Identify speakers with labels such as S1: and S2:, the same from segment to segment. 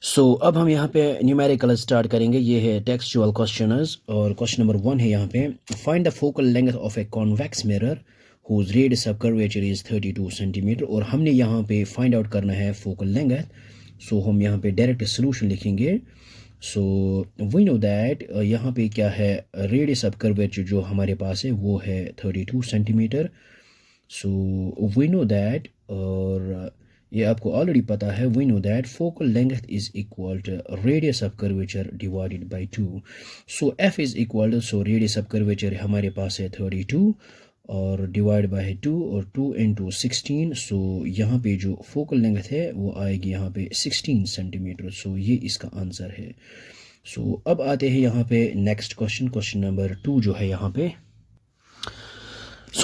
S1: अब हम यहाँ पे न्यूमेरिकल स्टार्ट करेंगे। ये है टेक्सचुअल क्वेश्चनर्स और क्वेश्चन नंबर 1 है यहाँ पे, find the focal length of a convex mirror whose radius of curvature is 32 centimetre. और हमने यहाँ पे फाइंड आउट करना है फोकल लेंथ। हम यहाँ पे डायरेक्ट सोल्यूशन लिखेंगे। वी नो दैट यहाँ पे क्या है, रेडियस ऑफ कर्वेचर जो हमारे पास है वो है 32 सेंटीमीटर। वी नो दैट, और ये आपको ऑलरेडी पता है, we know that focal length is equal to radius of curvature divided by 2। F is equal to, radius of curvature हमारे पास है 32 और डिवाइड बाय 2 और 2 इंटू 16। यहाँ पे जो फोकल लेंथ है वो आएगी यहाँ पे 16 सेंटीमीटर। ये इसका आंसर है। अब आते हैं यहाँ पे नेक्स्ट क्वेश्चन, क्वेश्चन नंबर 2 जो है यहाँ पे।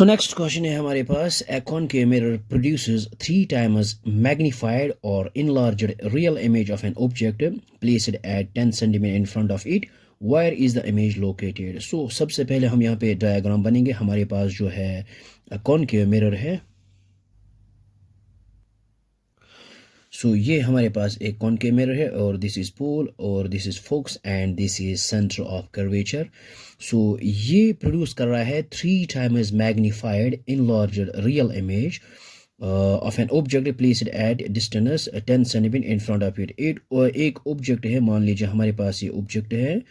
S1: नेक्स्ट क्वेश्चन है हमारे पास, a concave mirror produces 3 times magnified or enlarged real image of an object placed at 10 cm in front of it. Where is the image located? सबसे पहले हम यहाँ पे डायग्राम बनेंगे। हमारे पास जो है कॉनकेव मिरर है। ये हमारे पास एक कॉनकेव मिरर है और दिस इज पोल और this is focus and this is centre of curvature. ये प्रोड्यूस कर रहा है 3 times magnified enlarged real image of an object placed at distance 10 centimetre in front of it. एक object है, मान लीजिए हमारे पास ये ऑब्जेक्ट है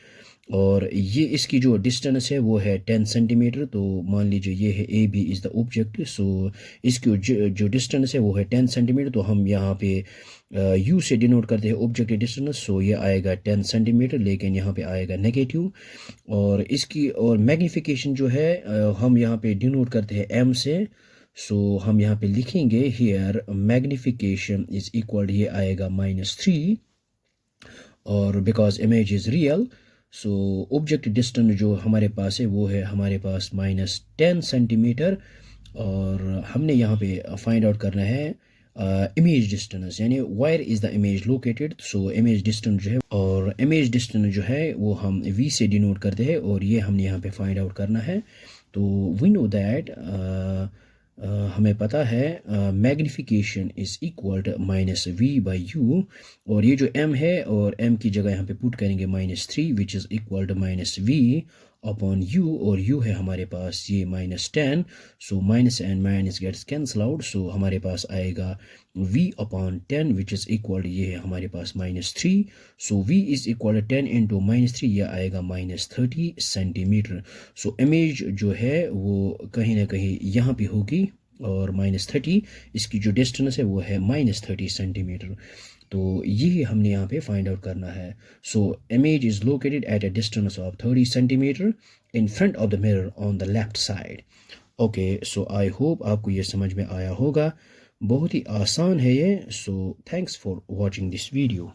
S1: और ये इसकी जो डिस्टेंस है वो है 10 सेंटीमीटर। तो मान लीजिए ये है A B is the object. इसकी जो डिस्टेंस है वो है 10 सेंटीमीटर। तो हम यहाँ पे यू से डिनोट करते हैं ऑब्जेक्ट डिस्टेंस। ये आएगा 10 सेंटीमीटर, लेकिन यहाँ पे आएगा नेगेटिव। और इसकी और मैग्नीफिकेशन जो है हम यहाँ पे डिनोट करते हैं एम से। हम यहाँ पे लिखेंगे हियर मैग्नीफिकेशन इज इक्वल, ये आएगा -3 और because image is real. Object distance जो हमारे पास है वो है हमारे पास -10 सेंटीमीटर। और हमने यहाँ पे फाइंड आउट करना है इमेज डिस्टेंस, यानी wire is the image located. Image distance जो है, और इमेज डिस्टेंस जो है वो हम वी से डिनोट करते हैं और ये हमने यहाँ पे फाइंड आउट करना है। तो वी नो दैट हमें पता है magnification is equal to -v/u। और ये जो m है और m की जगह यहाँ पे पुट करेंगे -3 which is equal to -v/u। और u है हमारे पास ये -10। Minus and minus gets cancel out. हमारे पास आएगा v/10 विच इज़ इक्वल, ये है हमारे पास -3। v इज़ इक्वल 10 इंटू -3, ये आएगा -30 सेंटीमीटर। इमेज जो है वो कहीं ना कहीं यहाँ पे होगी और -30 इसकी जो डिस्टेंस है वो है -30 सेंटीमीटर। तो यही हमने यहाँ पे फाइंड आउट करना है। Image is located at a distance of 30 centimetre in front of the mirror on the left side. Okay, I hope आपको ये समझ में आया होगा। बहुत ही आसान है ये। Thanks for watching this video.